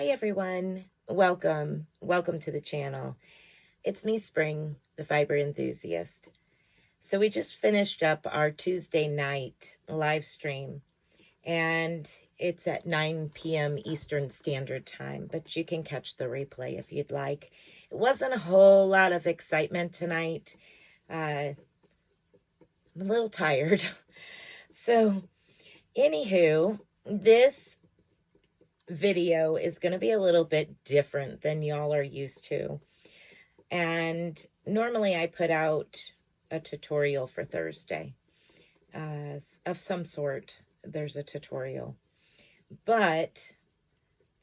Hi everyone, welcome to the channel. It's me, Spring, the fiber enthusiast. So we just finished up our Tuesday night live stream, and it's at 9 p.m. Eastern Standard Time, but you can catch the replay if you'd like. It wasn't a whole lot of excitement tonight. I'm a little tired. So anywho, this video is going to be a little bit different than y'all are used to. And normally I put out a tutorial for Thursday of some sort. There's a tutorial, but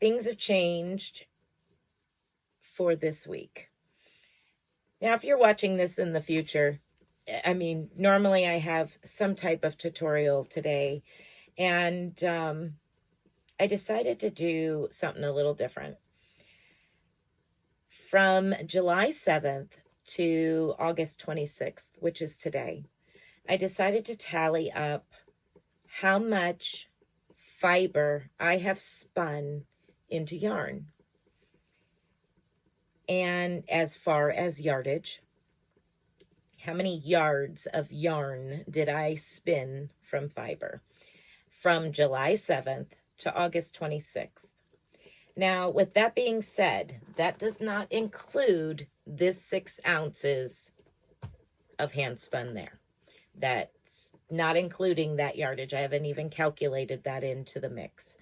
things have changed for this week. Now, if you're watching this in the future, normally I have some type of tutorial today, and I decided to do something a little different. From July 7th to August 26th, which is today, I decided to tally up how much fiber I have spun into yarn. And as far as yardage, how many yards of yarn did I spin from fiber from July 7th to August 26th. Now, with that being said, that does not include this 6 ounces of hand spun there. That's not including that yardage. I haven't even calculated that into the mix.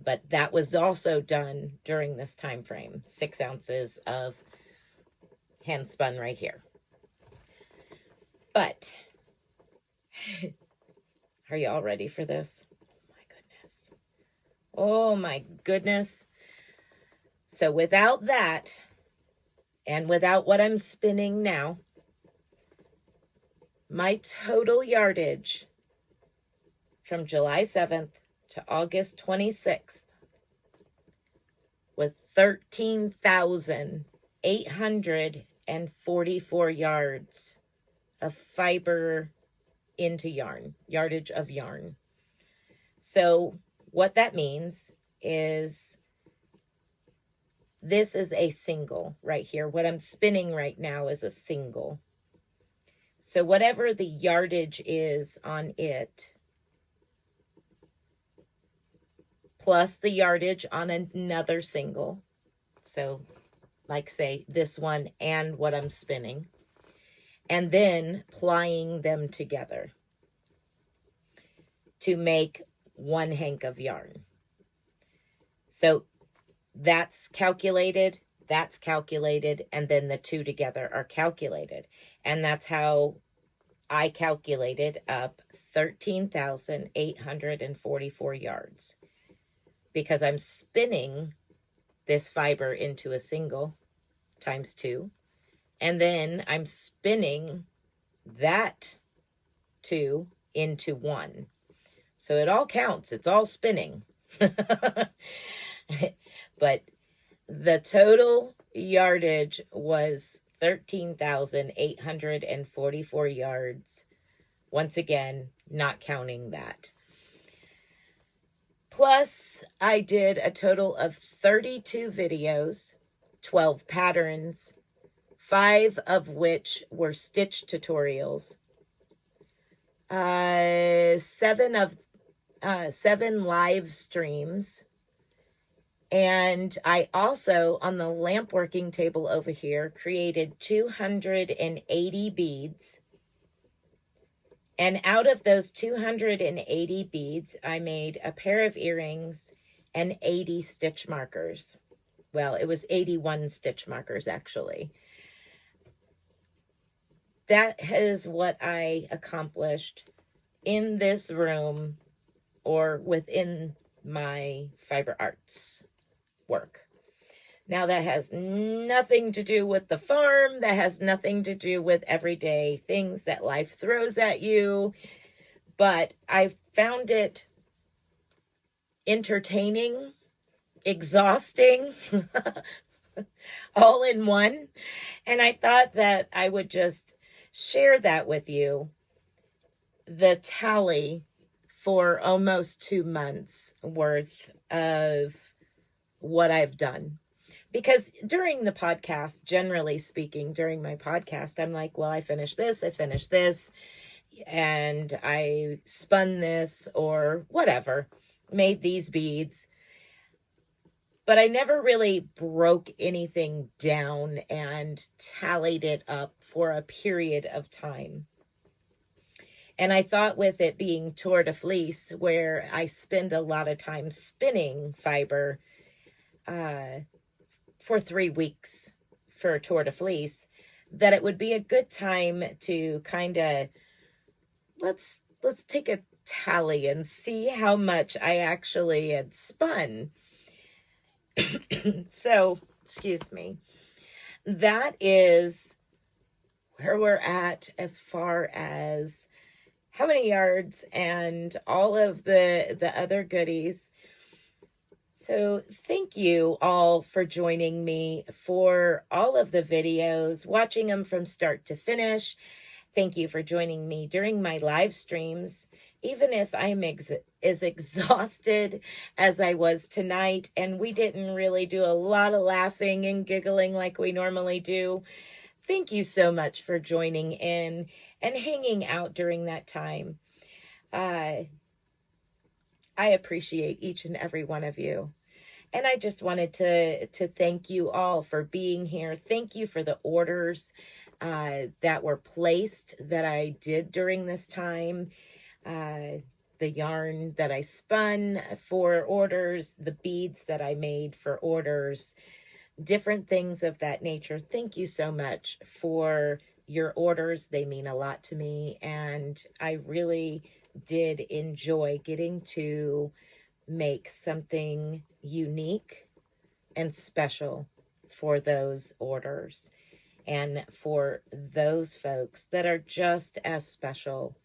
But that was also done during this time frame. 6 ounces of hand spun right here. But are you all ready for this? Oh my goodness. So without that, and without what I'm spinning now, my total yardage from July 7th to August 26th was 13,844 yards of fiber into yarn, yardage of yarn. So what that means is this is a single right here. What I'm spinning right now is a single. So whatever the yardage is on it, plus the yardage on another single, so like say this one and what I'm spinning, and then plying them together to make one hank of yarn. So that's calculated, and then the two together are calculated. And that's how I calculated up 13,844 yards. Because I'm spinning this fiber into a single times 2. And then I'm spinning that 2 into 1. So it all counts. It's all spinning. But the total yardage was 13,844 yards. Once again, not counting that. Plus, I did a total of 32 videos, 12 patterns, 5 of which were stitch tutorials, 7 live streams. And I also, on the lamp working table over here, created 280 beads. And out of those 280 beads, I made a pair of earrings and 80 stitch markers. Well, it was 81 stitch markers, actually. That is what I accomplished in this room or within my fiber arts work. Now, that has nothing to do with the farm. That has nothing to do with everyday things that life throws at you. But I found it entertaining, exhausting, all in one. And I thought that I would just share that with you. The tally for almost 2 months worth of what I've done. Because during the podcast, generally speaking, during my podcast, I'm like, well, I finished this, and I spun this or whatever, made these beads. But I never really broke anything down and tallied it up for a period of time. And I thought with it being Tour de Fleece, where I spend a lot of time spinning fiber for 3 weeks for Tour de Fleece, that it would be a good time to kind of, let's take a tally and see how much I actually had spun. So, excuse me. That is where we're at as far as how many yards and all of the other goodies. So thank you all for joining me for all of the videos, watching them from start to finish. Thank you for joining me during my live streams, even if I'm as exhausted as I was tonight, and we didn't really do a lot of laughing and giggling like we normally do. Thank you so much for joining in and hanging out during that time. I appreciate each and every one of you. And I just wanted to thank you all for being here. Thank you for the orders that were placed that I did during this time. The yarn that I spun for orders, the beads that I made for orders, different things of that nature. Thank you so much for your orders. They mean a lot to me, and I really did enjoy getting to make something unique and special for those orders and for those folks that are just as special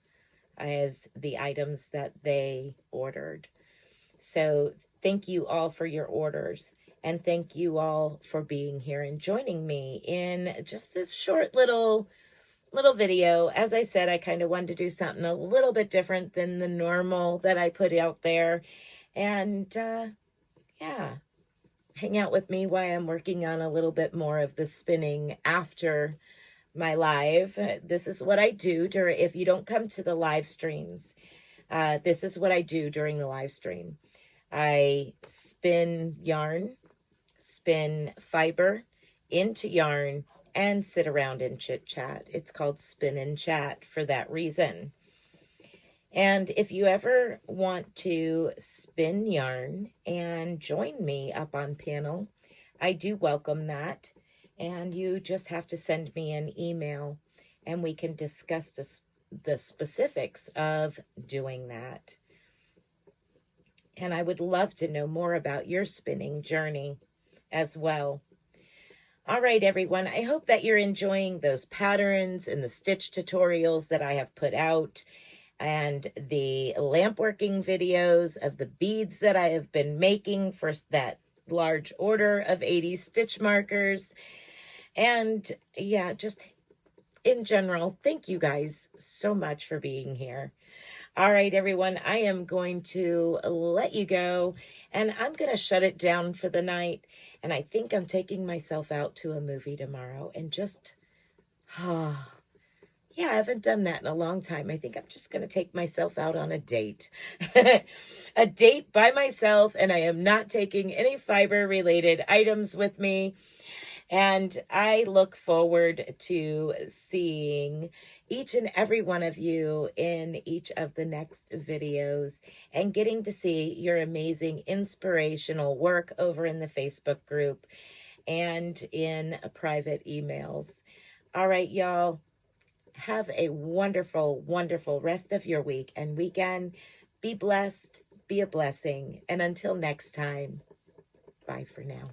as the items that they ordered. So thank you all for your orders. And thank you all for being here and joining me in just this short little video. As I said, I kind of wanted to do something a little bit different than the normal that I put out there. And yeah, hang out with me while I'm working on a little bit more of the spinning after my live. This is what I do if you don't come to the live streams. This is what I do during the live stream. I spin yarn, spin fiber into yarn, and sit around and chit chat. It's called Spin and Chat for that reason. And if you ever want to spin yarn and join me up on panel, I do welcome that. And you just have to send me an email and we can discuss the specifics of doing that. And I would love to know more about your spinning journey as well. All right, everyone. I hope that you're enjoying those patterns and the stitch tutorials that I have put out, and the lamp working videos of the beads that I have been making for that large order of 80 stitch markers. And yeah, just in general, thank you guys so much for being here. All right, everyone, I am going to let you go, and I'm going to shut it down for the night. And I think I'm taking myself out to a movie tomorrow and just, yeah, I haven't done that in a long time. I think I'm just going to take myself out on a date. A date by myself, and I am not taking any fiber-related items with me. And I look forward to seeing each and every one of you in each of the next videos and getting to see your amazing inspirational work over in the Facebook group and in private emails. All right, y'all. Have a wonderful, wonderful rest of your week and weekend. Be blessed, be a blessing. And until next time, bye for now.